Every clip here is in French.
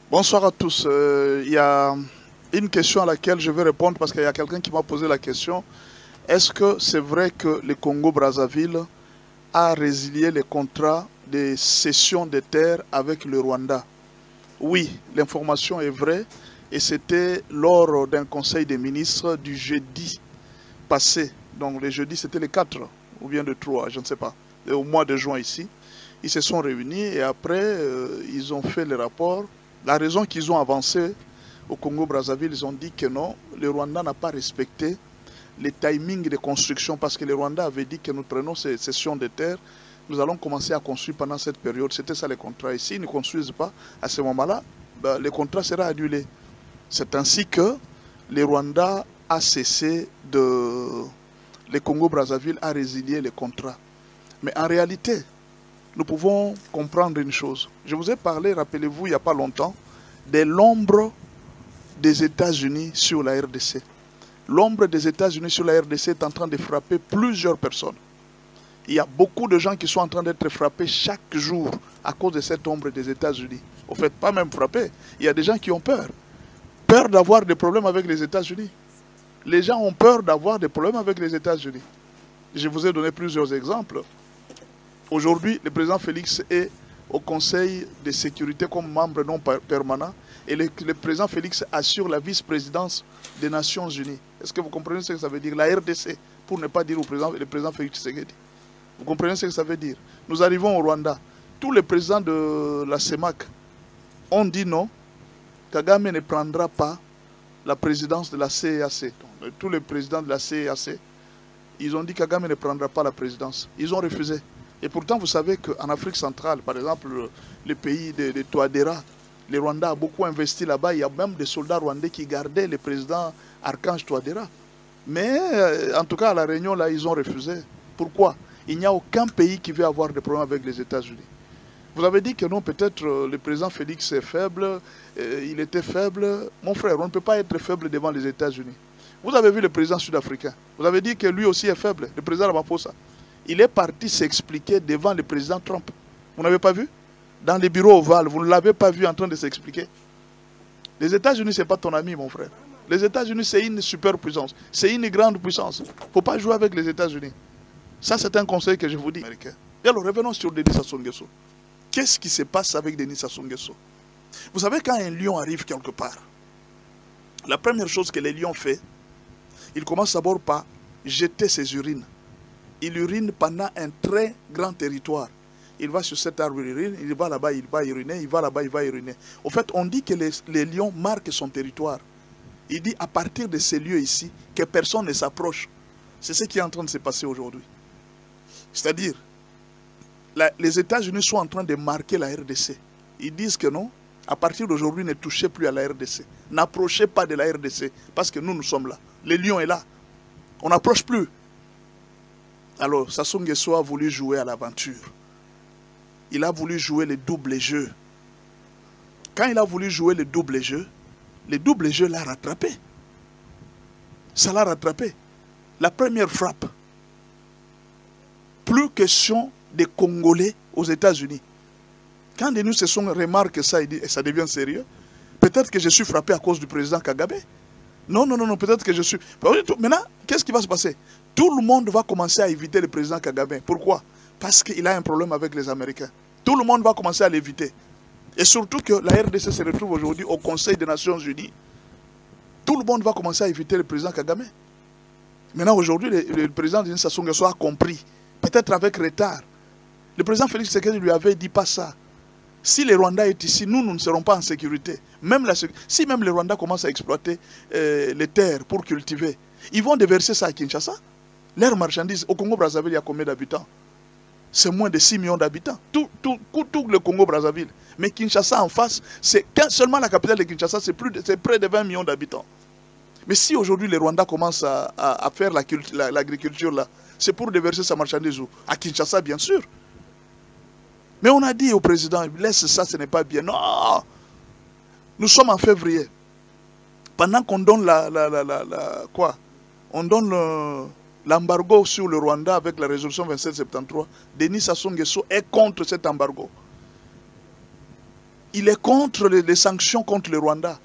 Bonsoir à tous. Il y a une question à laquelle je vais répondre parce qu'il y a quelqu'un qui m'a posé la question. Est-ce que c'est vrai que le Congo-Brazzaville a résilié les contrats de cession de terres avec le Rwanda? Oui, l'information est vraie et c'était lors d'un conseil des ministres du jeudi passé. Donc le jeudi, c'était le 4 ou bien le 3, je ne sais pas, au mois de juin ici. Ils se sont réunis et après, ils ont fait le rapport. La raison qu'ils ont avancé au Congo-Brazzaville, ils ont dit que non, le Rwanda n'a pas respecté les timings de construction parce que le Rwanda avait dit que nous prenons ces cessions de terres, nous allons commencer à construire pendant cette période. C'était ça le contrat. Et s'ils ne construisent pas, à ce moment-là, le contrat sera annulé. C'est ainsi que le Rwanda a cessé de... Le Congo-Brazzaville a résilié les contrats. Mais en réalité, nous pouvons comprendre une chose. Je vous ai parlé, rappelez-vous, il n'y a pas longtemps, de l'ombre des États-Unis sur la RDC. L'ombre des États-Unis sur la RDC est en train de frapper plusieurs personnes. Il y a beaucoup de gens qui sont en train d'être frappés chaque jour à cause de cette ombre des États-Unis. Au fait, pas même frappés. Il y a des gens qui ont peur. Peur d'avoir des problèmes avec les États-Unis. Les gens ont peur d'avoir des problèmes avec les États-Unis. Je vous ai donné plusieurs exemples. Aujourd'hui, le président Félix est au Conseil de sécurité comme membre non permanent et le président Félix assure la vice-présidence des Nations Unies. Est-ce que vous comprenez ce que ça veut dire? La RDC, pour ne pas dire le président Félix Tshisekedi. Vous comprenez ce que ça veut dire? Nous arrivons au Rwanda. Tous les présidents de la CEMAC ont dit non. Kagame ne prendra pas la présidence de la CEAC. Donc, tous les présidents de la CEAC, ils ont dit que Kagame ne prendra pas la présidence. Ils ont refusé. Et pourtant, vous savez qu'en Afrique centrale, par exemple, le pays de Touadéra, le Rwanda a beaucoup investi là-bas. Il y a même des soldats rwandais qui gardaient le président Archange Touadéra. Mais en tout cas, à la réunion, là, ils ont refusé. Pourquoi? Il n'y a aucun pays qui veut avoir des problèmes avec les États-Unis. Vous avez dit que non, peut-être le président Félix est faible, il était faible. Mon frère, on ne peut pas être faible devant les États-Unis. Vous avez vu le président sud-africain. Vous avez dit que lui aussi est faible, le président Ramaphosa. Il est parti s'expliquer devant le président Trump. Vous n'avez pas vu? Dans les bureaux ovales, vous ne l'avez pas vu en train de s'expliquer. Les États-Unis, ce n'est pas ton ami, mon frère. Les États-Unis, c'est une superpuissance. C'est une grande puissance. Il ne faut pas jouer avec les États-Unis. Ça, c'est un conseil que je vous dis. Et alors, revenons sur Denis Sassou Nguesso. Qu'est-ce qui se passe avec Denis Sassou Nguesso? Vous savez, quand un lion arrive quelque part, la première chose que les lions font, il commence d'abord par jeter ses urines. Il urine pendant un très grand territoire. Il va sur cet arbre, il urine, il va là-bas, il va uriner, il va là-bas, il va uriner. Au fait, on dit que les lions marquent son territoire. Il dit à partir de ces lieux ici, que personne ne s'approche. C'est ce qui est en train de se passer aujourd'hui. C'est-à-dire, les États-Unis sont en train de marquer la RDC. Ils disent que non, à partir d'aujourd'hui, ne touchez plus à la RDC. N'approchez pas de la RDC, parce que nous sommes là. Le lion est là. On n'approche plus. Alors, Sassou Nguesso a voulu jouer à l'aventure. Il a voulu jouer le double jeu. Quand il a voulu jouer le double jeu l'a rattrapé. Ça l'a rattrapé. La première frappe. Plus question des Congolais aux États-Unis. Quand Denis Sassou remarque ça, il dit, ça devient sérieux. Peut-être que je suis frappé à cause du président Kagame. Non, peut-être que je suis... Maintenant, qu'est-ce qui va se passer? Tout le monde va commencer à éviter le président Kagame. Pourquoi? Parce qu'il a un problème avec les Américains. Tout le monde va commencer à l'éviter. Et surtout que la RDC se retrouve aujourd'hui au Conseil des Nations Unies. Tout le monde va commencer à éviter le président Kagame. Maintenant, aujourd'hui, le président Denis Sassou Nguesso a compris. Peut-être avec retard. Le président Félix Tshisekedi lui avait dit pas ça. Si le Rwanda est ici, nous ne serons pas en sécurité. Si même le Rwanda commence à exploiter les terres pour cultiver, ils vont déverser ça à Kinshasa. Leurs marchandises, au Congo-Brazzaville, il y a combien d'habitants? C'est moins de 6 millions d'habitants. Tout le Congo-Brazzaville. Mais Kinshasa en face, seulement la capitale de Kinshasa, c'est près de 20 millions d'habitants. Mais si aujourd'hui le Rwanda commence à faire l'agriculture là, c'est pour déverser sa marchandise où? À Kinshasa, bien sûr. Mais on a dit au président, laisse ça, ce n'est pas bien. Non! Nous sommes en février. Pendant qu'on donne on donne l'embargo sur le Rwanda avec la résolution 2773, Denis Sassou Nguesso est contre cet embargo. il est contre les sanctions contre le Rwanda.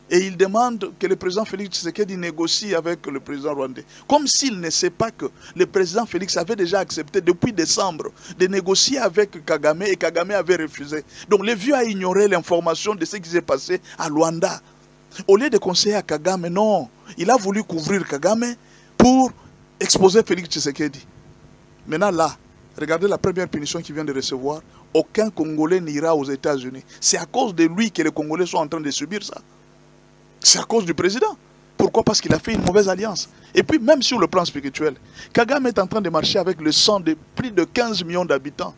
Et il demande que le président Félix Tshisekedi négocie avec le président rwandais. Comme s'il ne sait pas que le président Félix avait déjà accepté depuis décembre de négocier avec Kagame et Kagame avait refusé. Donc le vieux a ignoré l'information de ce qui s'est passé à Luanda. Au lieu de conseiller à Kagame, non, il a voulu couvrir Kagame pour exposer Félix Tshisekedi. Maintenant là, regardez la première punition qu'il vient de recevoir. Aucun Congolais n'ira aux États-Unis. C'est à cause de lui que les Congolais sont en train de subir ça. C'est à cause du président. Pourquoi? Parce qu'il a fait une mauvaise alliance. Et puis même sur le plan spirituel, Kagame est en train de marcher avec le sang de plus de 15 millions d'habitants.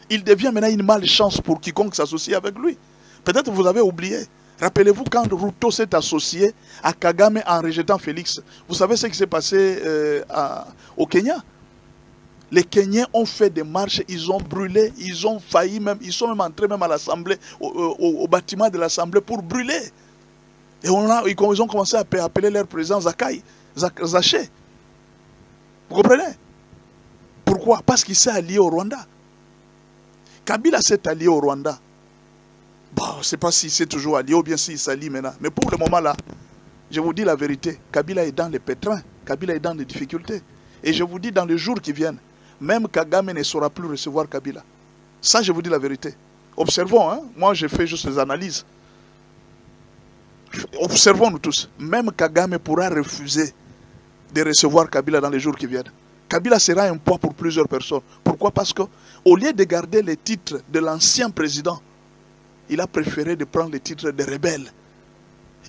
Il devient maintenant une malchance pour quiconque s'associe avec lui. Peut-être vous avez oublié. Rappelez-vous quand Ruto s'est associé à Kagame en rejetant Félix. Vous savez ce qui s'est passé au Kenya? Les Kenyans ont fait des marches, ils ont brûlé, ils ont failli même, ils sont même entrés même à l'Assemblée, au bâtiment de l'Assemblée pour brûler. Et ils ont commencé à appeler leur président Zaché. Vous comprenez? Pourquoi? Parce qu'il s'est allié au Rwanda. Kabila s'est allié au Rwanda. Bon, je ne sais pas s'il s'est toujours allié ou bien s'il s'allie maintenant. Mais pour le moment là, je vous dis la vérité. Kabila est dans les pétrins. Kabila est dans les difficultés. Et je vous dis dans les jours qui viennent, même Kagame ne saura plus recevoir Kabila. Ça, je vous dis la vérité. Observons, hein? Moi je fais juste les analyses. Observons-nous tous. Même Kagame pourra refuser de recevoir Kabila dans les jours qui viennent. Kabila sera un poids pour plusieurs personnes. Pourquoi? Parce qu'au lieu de garder les titres de l'ancien président, il a préféré de prendre les titres de rebelle.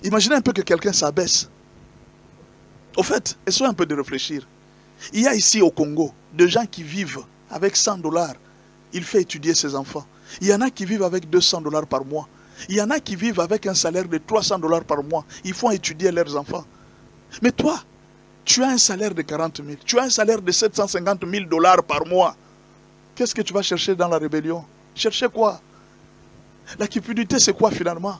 Imaginez un peu que quelqu'un s'abaisse. Au fait, essayez un peu de réfléchir. Il y a ici au Congo des gens qui vivent avec 100 $. Il fait étudier ses enfants. Il y en a qui vivent avec 200 $ par mois. Il y en a qui vivent avec un salaire de 300 $ par mois. Ils font étudier leurs enfants. Mais toi, tu as un salaire de 40 000. Tu as un salaire de 750 000 $ par mois. Qu'est-ce que tu vas chercher dans la rébellion? Chercher quoi? La cupidité, c'est quoi finalement?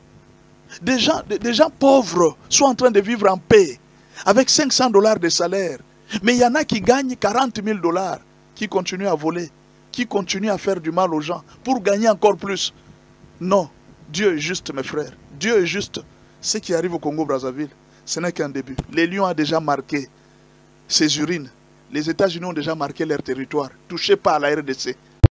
Des gens pauvres sont en train de vivre en paix avec 500 $ de salaire. Mais il y en a qui gagnent 40 000 $, qui continuent à voler, qui continuent à faire du mal aux gens pour gagner encore plus. Non. Dieu est juste, mes frères. Dieu est juste. Ce qui arrive au Congo-Brazzaville, ce n'est qu'un début. Les lions ont déjà marqué ses urines. Les États-Unis ont déjà marqué leur territoire. Touchez pas à la RDC.